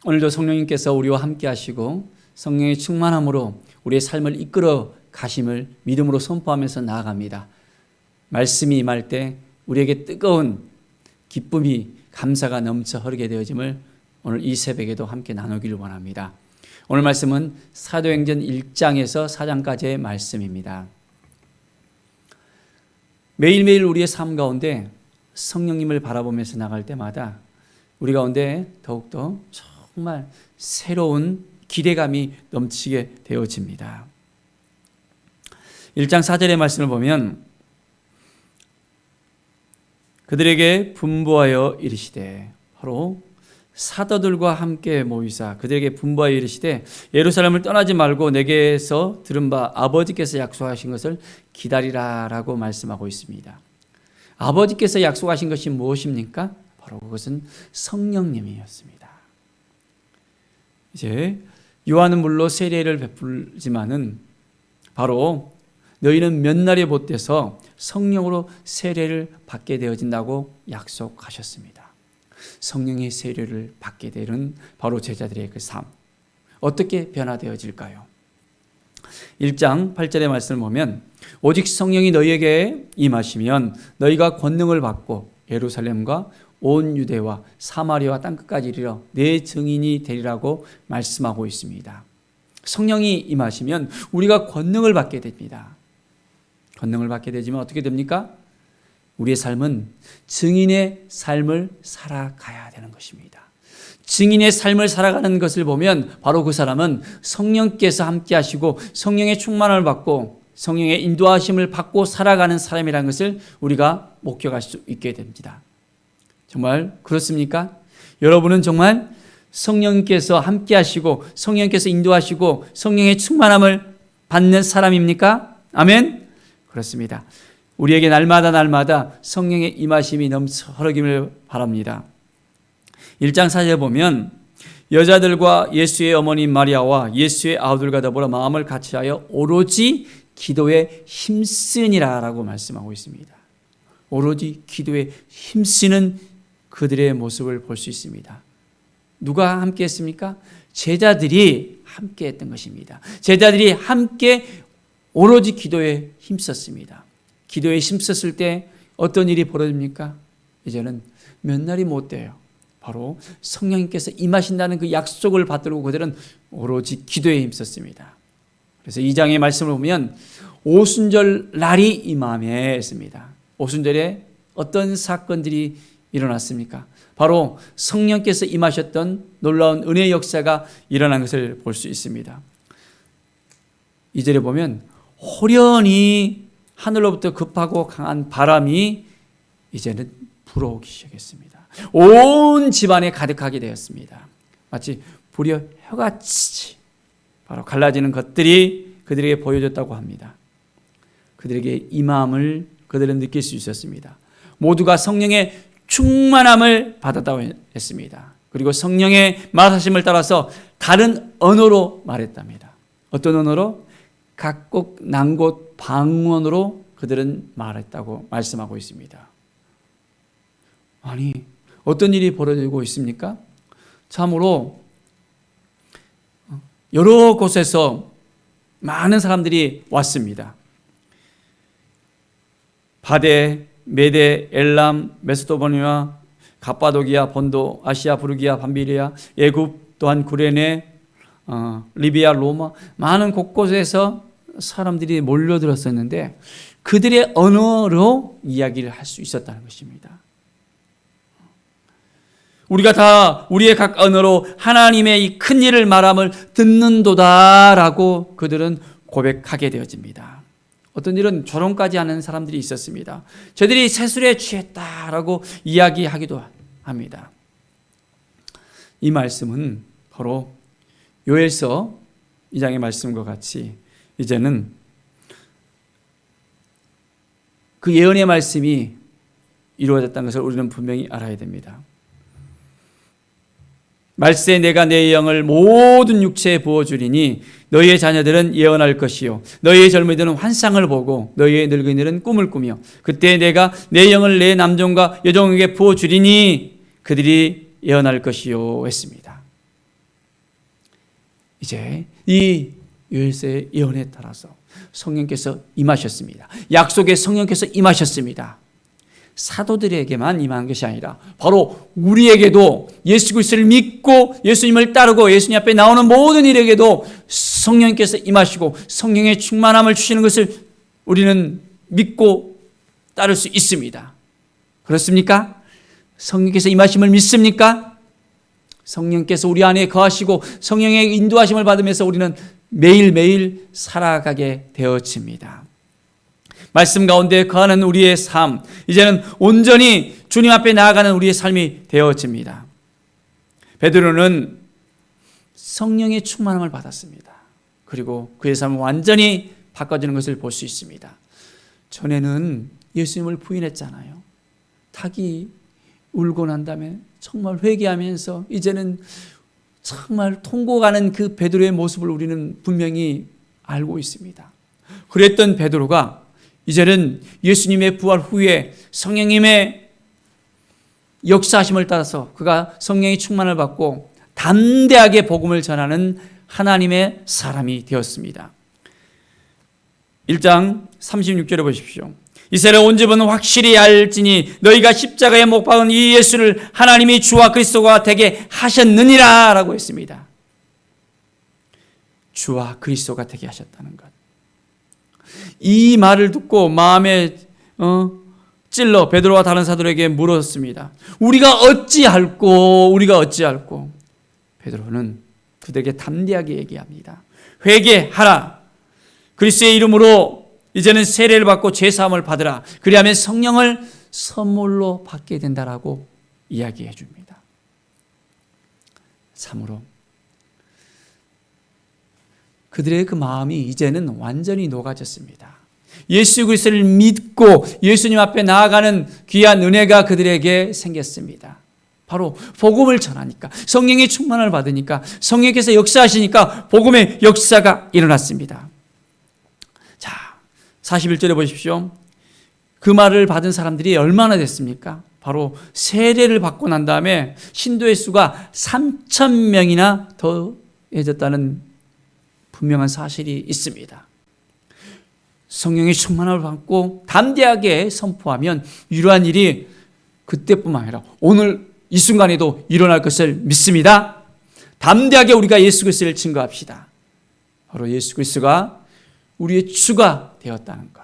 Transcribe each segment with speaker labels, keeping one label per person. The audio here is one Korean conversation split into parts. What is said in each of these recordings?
Speaker 1: 오늘도 성령님께서 우리와 함께 하시고 성령의 충만함으로 우리의 삶을 이끌어 가심을 믿음으로 선포하면서 나아갑니다. 말씀이 임할 때 우리에게 뜨거운 기쁨이 감사가 넘쳐 흐르게 되어짐을 오늘 이 새벽에도 함께 나누기를 원합니다. 오늘 말씀은 사도행전 1장에서 4장까지의 말씀입니다. 매일매일 우리의 삶 가운데 성령님을 바라보면서 나갈 때마다 우리 가운데 더욱더 정말 새로운 기대감이 넘치게 되어집니다. 1장 4절의 말씀을 보면 그들에게 분부하여 이르시되, 바로 사도들과 함께 모이사 그들에게 분부하여 이르시되 예루살렘을 떠나지 말고 내게서 들은 바 아버지께서 약속하신 것을 기다리라 라고 말씀하고 있습니다. 아버지께서 약속하신 것이 무엇입니까? 바로 그것은 성령님이었습니다. 이제 요한은 물로 세례를 베풀지만은 바로 너희는 몇 날에 못돼서 성령으로 세례를 받게 되어진다고 약속하셨습니다. 성령의 세례를 받게 되는 바로 제자들의 그 삶, 어떻게 변화되어질까요? 1장 8절의 말씀을 보면 오직 성령이 너희에게 임하시면 너희가 권능을 받고 예루살렘과 온 유대와 사마리아와 땅끝까지 이르러 내 증인이 되리라고 말씀하고 있습니다. 성령이 임하시면 우리가 권능을 받게 됩니다. 권능을 받게 되지만 어떻게 됩니까? 우리의 삶은 증인의 삶을 살아가야 되는 것입니다. 증인의 삶을 살아가는 것을 보면 바로 그 사람은 성령께서 함께 하시고 성령의 충만함을 받고 성령의 인도하심을 받고 살아가는 사람이라는 것을 우리가 목격할 수 있게 됩니다. 정말 그렇습니까? 여러분은 정말 성령께서 함께 하시고 성령께서 인도하시고 성령의 충만함을 받는 사람입니까? 아멘? 그렇습니다. 우리에게 날마다 성령의 임하심이 넘쳐 흐르기를 바랍니다. 1장 4절에 보면 여자들과 예수의 어머니 마리아와 예수의 아우들과 더불어 마음을 같이하여 오로지 기도에 힘쓰니라 라고 말씀하고 있습니다. 오로지 기도에 힘쓰는 그들의 모습을 볼 수 있습니다. 누가 함께 했습니까? 제자들이 함께 했던 것입니다. 제자들이 함께 오로지 기도에 힘썼습니다. 기도에 힘썼을 때 어떤 일이 벌어집니까? 이제는 몇 날이 못 돼요. 바로 성령님께서 임하신다는 그 약속을 받들고 그들은 오로지 기도에 힘썼습니다. 그래서 2장의 말씀을 보면 오순절 날이 임함에 했습니다. 오순절에 어떤 사건들이 일어났습니까? 바로 성령께서 임하셨던 놀라운 은혜의 역사가 일어난 것을 볼 수 있습니다. 2절에 보면 호련히 하늘로부터 급하고 강한 바람이 이제는 불어오기 시작했습니다. 온 집안에 가득하게 되었습니다. 마치 불이 혀같이 바로 갈라지는 것들이 그들에게 보여졌다고 합니다. 그들에게 임함을 그들은 느낄 수 있었습니다. 모두가 성령의 충만함을 받았다고 했습니다. 그리고 성령의 말하심을 따라서 다른 언어로 말했답니다. 어떤 언어로? 각국 난곳 방언으로 그들은 말했다고 말씀하고 있습니다. 아니, 어떤 일이 벌어지고 있습니까? 참으로 여러 곳에서 많은 사람들이 왔습니다. 바데, 메데, 엘람, 메소포타미아, 갑바도기아, 본도, 아시아, 부르기아, 밤비리아, 애굽, 또한 구레네, 리비아, 로마, 많은 곳곳에서 사람들이 몰려들었었는데 그들의 언어로 이야기를 할 수 있었다는 것입니다. 우리가 다 우리의 각 언어로 하나님의 이 큰 일을 말함을 듣는도다라고 그들은 고백하게 되어집니다. 어떤 일은 조롱까지 하는 사람들이 있었습니다. 저들이 세술에 취했다라고 이야기하기도 합니다. 이 말씀은 바로 요엘서 2장의 말씀과 같이 이제는 그 예언의 말씀이 이루어졌다는 것을 우리는 분명히 알아야 됩니다. 말세 내가 내 영을 모든 육체에 부어주리니 너희의 자녀들은 예언할 것이요 너희의 젊은이들은 환상을 보고 너희의 늙은이들은 꿈을 꾸며 그때 내가 내 영을 내 남종과 여종에게 부어주리니 그들이 예언할 것이요 했습니다. 이제 이 요엘서의 예언에 따라서 성령께서 임하셨습니다. 약속의 성령께서 임하셨습니다. 사도들에게만 임한 것이 아니라 바로 우리에게도 예수 그리스도를 믿고 예수님을 따르고 예수님 앞에 나오는 모든 일에게도 성령께서 임하시고 성령의 충만함을 주시는 것을 우리는 믿고 따를 수 있습니다. 그렇습니까? 성령께서 임하심을 믿습니까? 성령께서 우리 안에 거하시고 성령의 인도하심을 받으면서 우리는 매일매일 살아가게 되어집니다. 말씀 가운데 거하는 우리의 삶, 이제는 온전히 주님 앞에 나아가는 우리의 삶이 되어집니다. 베드로는 성령의 충만함을 받았습니다. 그리고 그의 삶은 완전히 바꿔지는 것을 볼 수 있습니다. 전에는 예수님을 부인했잖아요. 닭이 울고 난 다음에 정말 회개하면서 이제는 정말 통곡하는 그 베드로의 모습을 우리는 분명히 알고 있습니다. 그랬던 베드로가 이제는 예수님의 부활 후에 성령님의 역사하심을 따라서 그가 성령의 충만을 받고 담대하게 복음을 전하는 하나님의 사람이 되었습니다. 1장 36절에 보십시오. 이스라엘 온 집은 확실히 알지니 너희가 십자가에 못 박은 이 예수를 하나님이 주와 그리스도가 되게 하셨느니라 라고 했습니다. 주와 그리스도가 되게 하셨다는 것. 이 말을 듣고 마음에 찔러 베드로와 다른 사도에게 물었습니다. 우리가 어찌할꼬? 베드로는 그들에게 담대하게 얘기합니다. 회개하라. 그리스도의 이름으로 이제는 세례를 받고 죄사함을 받으라. 그리하면 성령을 선물로 받게 된다라고 이야기해 줍니다. 참으로 그들의 그 마음이 이제는 완전히 녹아졌습니다. 예수 그리스도를 믿고 예수님 앞에 나아가는 귀한 은혜가 그들에게 생겼습니다. 바로 복음을 전하니까, 성령의 충만을 받으니까, 성령께서 역사하시니까 복음의 역사가 일어났습니다. 자, 41절에 보십시오. 그 말을 받은 사람들이 얼마나 됐습니까? 바로 세례를 받고 난 다음에 신도의 수가 3,000명이나 더해졌다는 분명한 사실이 있습니다. 성령의 충만함을 받고 담대하게 선포하면 이러한 일이 그때뿐만 아니라 오늘 이 순간에도 일어날 것을 믿습니다. 담대하게 우리가 예수 그리스도를 증거합시다. 바로 예수 그리스도가 우리의 주가 되었다는 것.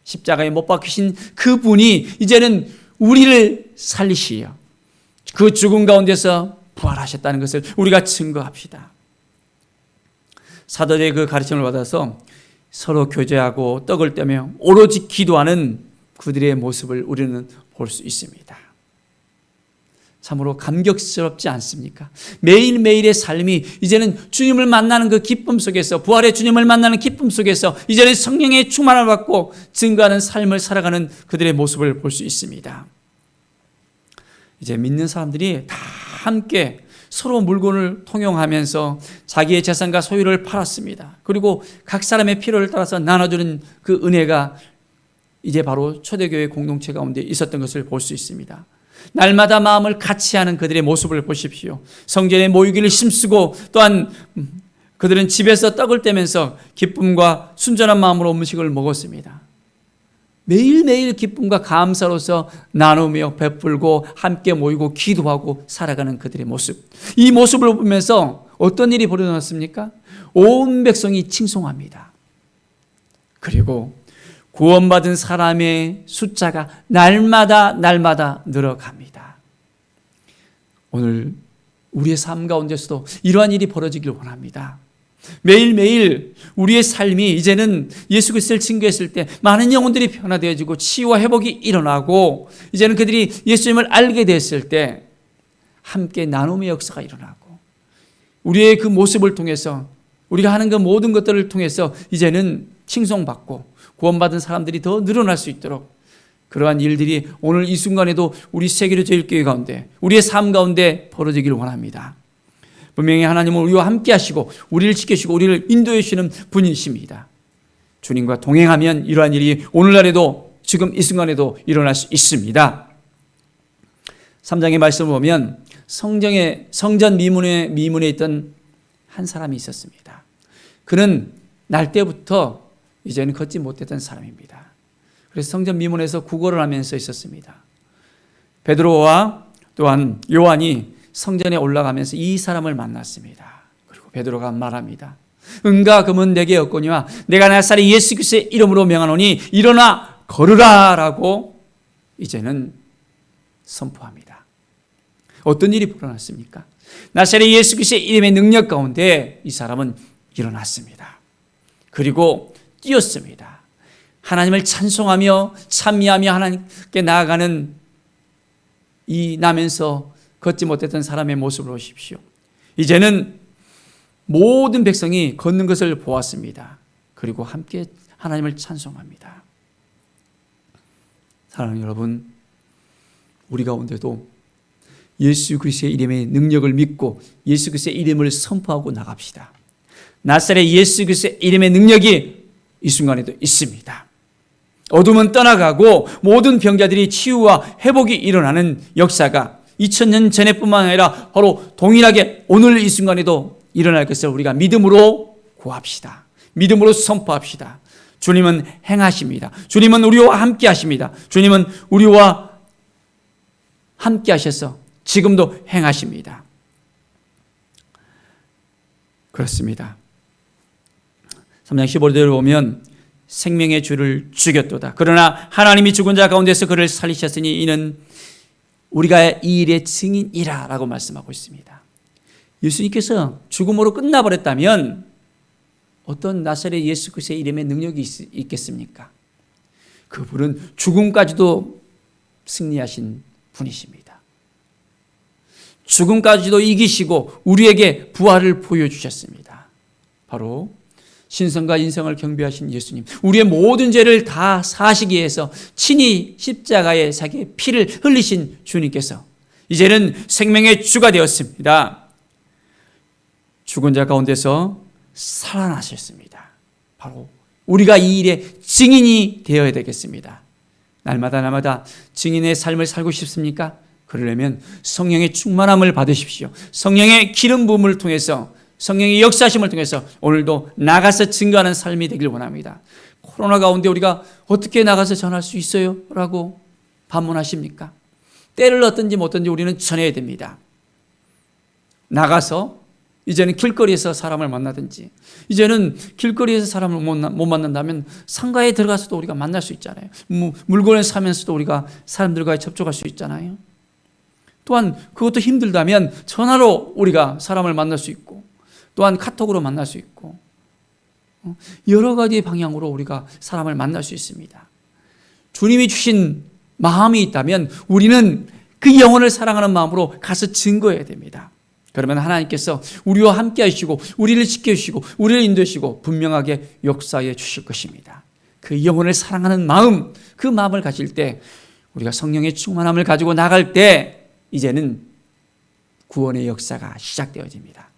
Speaker 1: 십자가에 못 박히신 그분이 이제는 우리를 살리시어 그 죽음 가운데서 부활하셨다는 것을 우리가 증거합시다. 사도들의 그 가르침을 받아서 서로 교제하고 떡을 떼며 오로지 기도하는 그들의 모습을 우리는 볼 수 있습니다. 참으로 감격스럽지 않습니까? 매일매일의 삶이 이제는 주님을 만나는 그 기쁨 속에서, 부활의 주님을 만나는 기쁨 속에서 이제는 성령의 충만을 받고 증거하는 삶을 살아가는 그들의 모습을 볼 수 있습니다. 이제 믿는 사람들이 다 함께 서로 물건을 통용하면서 자기의 재산과 소유를 팔았습니다. 그리고 각 사람의 필요를 따라서 나눠주는 그 은혜가 이제 바로 초대교회 공동체 가운데 있었던 것을 볼 수 있습니다. 날마다 마음을 같이 하는 그들의 모습을 보십시오. 성전에 모이기를 힘쓰고 또한 그들은 집에서 떡을 떼면서 기쁨과 순전한 마음으로 음식을 먹었습니다. 매일매일 기쁨과 감사로서 나누며 베풀고 함께 모이고 기도하고 살아가는 그들의 모습. 이 모습을 보면서 어떤 일이 벌어졌습니까? 온 백성이 칭송합니다. 그리고 구원받은 사람의 숫자가 날마다 늘어갑니다. 오늘 우리의 삶 가운데서도 이러한 일이 벌어지길 원합니다. 매일매일 우리의 삶이 이제는 예수 그리스도를 증거했을 때 많은 영혼들이 변화되어지고 치유와 회복이 일어나고 이제는 그들이 예수님을 알게 됐을 때 함께 나눔의 역사가 일어나고 우리의 그 모습을 통해서 우리가 하는 그 모든 것들을 통해서 이제는 칭송받고 구원받은 사람들이 더 늘어날 수 있도록 그러한 일들이 오늘 이 순간에도 우리 세계로 제일교회 가운데 우리의 삶 가운데 벌어지기를 원합니다. 분명히 하나님은 우리와 함께 하시고 우리를 지켜주시고 우리를 인도해 주시는 분이십니다. 주님과 동행하면 이러한 일이 오늘날에도 지금 이 순간에도 일어날 수 있습니다. 3장의 말씀을 보면 성전 미문에 있던 한 사람이 있었습니다. 그는 날 때부터 이제는 걷지 못했던 사람입니다. 그래서 성전 미문에서 구걸을 하면서 있었습니다. 베드로와 또한 요한이 성전에 올라가면서 이 사람을 만났습니다. 그리고 베드로가 말합니다. 은과 금은 내게 없거니와 내가 나사렛 예수 그리스도의 이름으로 명하노니 일어나 걸으라 라고 이제는 선포합니다. 어떤 일이 일어났습니까? 나사렛 예수 그리스도의 이름의 능력 가운데 이 사람은 일어났습니다. 그리고 뛰었습니다. 하나님을 찬송하며 찬미하며 하나님께 나아가는 이 나면서 걷지 못했던 사람의 모습을 보십시오. 이제는 모든 백성이 걷는 것을 보았습니다. 그리고 함께 하나님을 찬송합니다. 사랑하는 여러분, 우리 가운데도 예수 그리스도의 이름의 능력을 믿고 예수 그리스도의 이름을 선포하고 나갑시다. 나사렛 예수 그리스도의 이름의 능력이 이 순간에도 있습니다. 어둠은 떠나가고 모든 병자들이 치유와 회복이 일어나는 역사가 2000년 전에뿐만 아니라 바로 동일하게 오늘 이 순간에도 일어날 것을 우리가 믿음으로 구합시다. 믿음으로 선포합시다. 주님은 행하십니다. 주님은 우리와 함께 하십니다. 주님은 우리와 함께 하셔서 지금도 행하십니다. 그렇습니다. 3장 15절을 보면 생명의 주를 죽였도다. 그러나 하나님이 죽은 자 가운데서 그를 살리셨으니 이는 우리가 이 일의 증인이라 라고 말씀하고 있습니다. 예수님께서 죽음으로 끝나버렸다면 어떤 나사렛 예수 그리스도의 이름의 능력이 있겠습니까? 그분은 죽음까지도 승리하신 분이십니다. 죽음까지도 이기시고 우리에게 부활을 보여주셨습니다. 바로 신성과 인성을 경배하신 예수님, 우리의 모든 죄를 다 사시기 위해서 친히 십자가에 자기의 피를 흘리신 주님께서 이제는 생명의 주가 되었습니다. 죽은 자 가운데서 살아나셨습니다. 바로 우리가 이 일의 증인이 되어야 되겠습니다. 날마다 증인의 삶을 살고 싶습니까? 그러려면 성령의 충만함을 받으십시오. 성령의 기름 부음을 통해서, 성령의 역사심을 통해서 오늘도 나가서 증거하는 삶이 되길 원합니다. 코로나 가운데 우리가 어떻게 나가서 전할 수 있어요? 라고 반문하십니까? 때를 얻든지 못 얻든지 우리는 전해야 됩니다. 나가서 이제는 길거리에서 사람을 만나든지, 이제는 길거리에서 사람을 못 만난다면 상가에 들어가서도 우리가 만날 수 있잖아요. 물건을 사면서도 우리가 사람들과 접촉할 수 있잖아요. 또한 그것도 힘들다면 전화로 우리가 사람을 만날 수 있고, 또한 카톡으로 만날 수 있고, 여러 가지 방향으로 우리가 사람을 만날 수 있습니다. 주님이 주신 마음이 있다면 우리는 그 영혼을 사랑하는 마음으로 가서 증거해야 됩니다. 그러면 하나님께서 우리와 함께 하시고 우리를 지켜주시고 우리를 인도하시고 분명하게 역사해 주실 것입니다. 그 영혼을 사랑하는 마음, 그 마음을 가질 때 우리가 성령의 충만함을 가지고 나갈 때 이제는 구원의 역사가 시작되어집니다.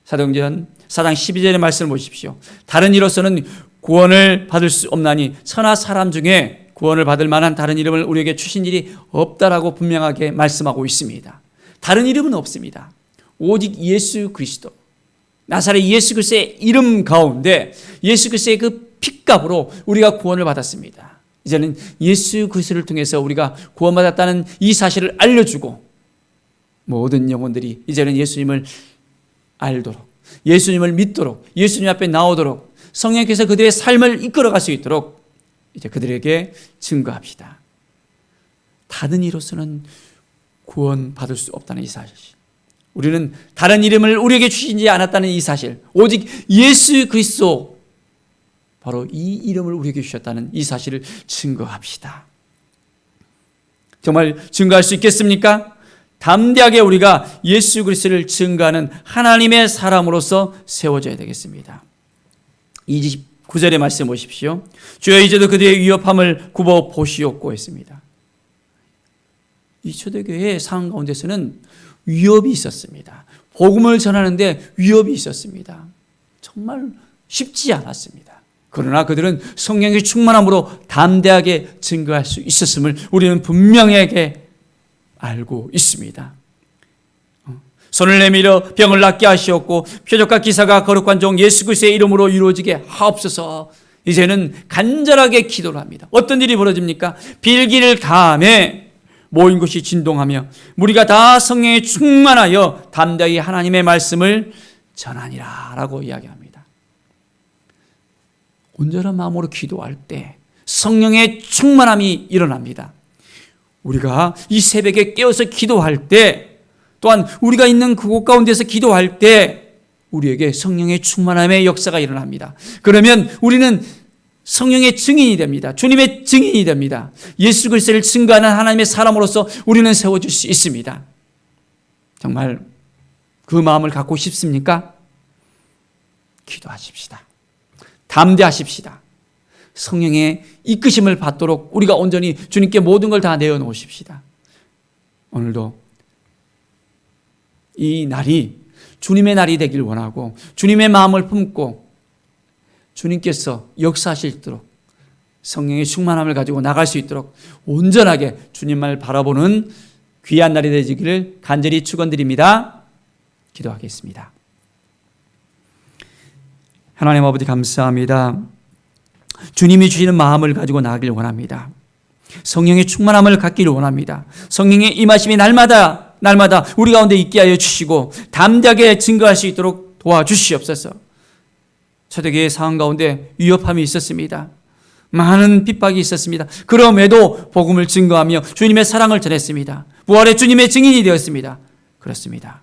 Speaker 1: 사도행전 4장 12절의 말씀을 보십시오. 다른 이로서는 구원을 받을 수 없나니 천하 사람 중에 구원을 받을 만한 다른 이름을 우리에게 주신 일이 없다라고 분명하게 말씀하고 있습니다. 다른 이름은 없습니다. 오직 예수 그리스도, 나사렛 예수 그리스도의 이름 가운데 예수 그리스도의 그 핏값으로 우리가 구원을 받았습니다. 이제는 예수 그리스도를 통해서 우리가 구원받았다는 이 사실을 알려주고 모든 영혼들이 이제는 예수님을 알도록, 예수님을 믿도록, 예수님 앞에 나오도록 성령께서 그들의 삶을 이끌어갈 수 있도록 이제 그들에게 증거합시다. 다른 이로서는 구원받을 수 없다는 이 사실, 우리는 다른 이름을 우리에게 주시지 않았다는 이 사실, 오직 예수 그리스도, 바로 이 이름을 우리에게 주셨다는 이 사실을 증거합시다. 정말 증거할 수 있겠습니까? 담대하게 우리가 예수 그리스도를 증거하는 하나님의 사람으로서 세워져야 되겠습니다. 29절의 말씀 보십시오. 주여 이제도 그들의 위협함을 굽어 보시옵고 했습니다. 이 초대교회의 상황 가운데서는 위협이 있었습니다. 복음을 전하는데 위협이 있었습니다. 정말 쉽지 않았습니다. 그러나 그들은 성령의 충만함으로 담대하게 증거할 수 있었음을 우리는 분명하게 알고 있습니다. 손을 내밀어 병을 낫게 하시었고 표적과 기사가 거룩한 종 예수 그리스도의 이름으로 이루어지게 하옵소서. 이제는 간절하게 기도를 합니다. 어떤 일이 벌어집니까? 빌기를 가함에 모인 곳이 진동하며 무리가 다 성령에 충만하여 담대히 하나님의 말씀을 전하니라 라고 이야기합니다. 온전한 마음으로 기도할 때 성령의 충만함이 일어납니다. 우리가 이 새벽에 깨어서 기도할 때, 또한 우리가 있는 그곳 가운데서 기도할 때 우리에게 성령의 충만함의 역사가 일어납니다. 그러면 우리는 성령의 증인이 됩니다. 주님의 증인이 됩니다. 예수 그리스도를 증거하는 하나님의 사람으로서 우리는 세워질 수 있습니다. 정말 그 마음을 갖고 싶습니까? 기도하십시다. 담대하십시다. 성령의 이끄심을 받도록 우리가 온전히 주님께 모든 걸 다 내어놓으십시다. 오늘도 이 날이 주님의 날이 되길 원하고 주님의 마음을 품고 주님께서 역사하실 수 있도록 성령의 충만함을 가지고 나갈 수 있도록 온전하게 주님을 바라보는 귀한 날이 되기를 간절히 축원드립니다. 기도하겠습니다. 하나님 아버지 감사합니다. 주님이 주시는 마음을 가지고 나가길 원합니다. 성령의 충만함을 갖기를 원합니다. 성령의 임하심이 날마다 우리 가운데 있게 하여 주시고 담대하게 증거할 수 있도록 도와주시옵소서. 초대교회의 상황 가운데 위협함이 있었습니다. 많은 핍박이 있었습니다. 그럼에도 복음을 증거하며 주님의 사랑을 전했습니다. 부활의 주님의 증인이 되었습니다. 그렇습니다.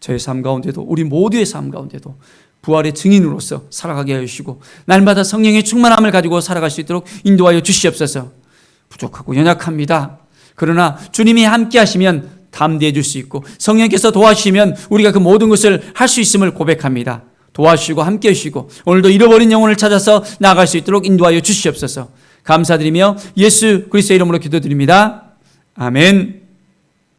Speaker 1: 저의 삶 가운데도 우리 모두의 삶 가운데도 부활의 증인으로서 살아가게 해주시고 날마다 성령의 충만함을 가지고 살아갈 수 있도록 인도하여 주시옵소서. 부족하고 연약합니다. 그러나 주님이 함께 하시면 담대해질 수 있고 성령께서 도와주시면 우리가 그 모든 것을 할 수 있음을 고백합니다. 도와주시고 함께 해주시고 오늘도 잃어버린 영혼을 찾아서 나아갈 수 있도록 인도하여 주시옵소서. 감사드리며 예수 그리스도의 이름으로 기도드립니다. 아멘.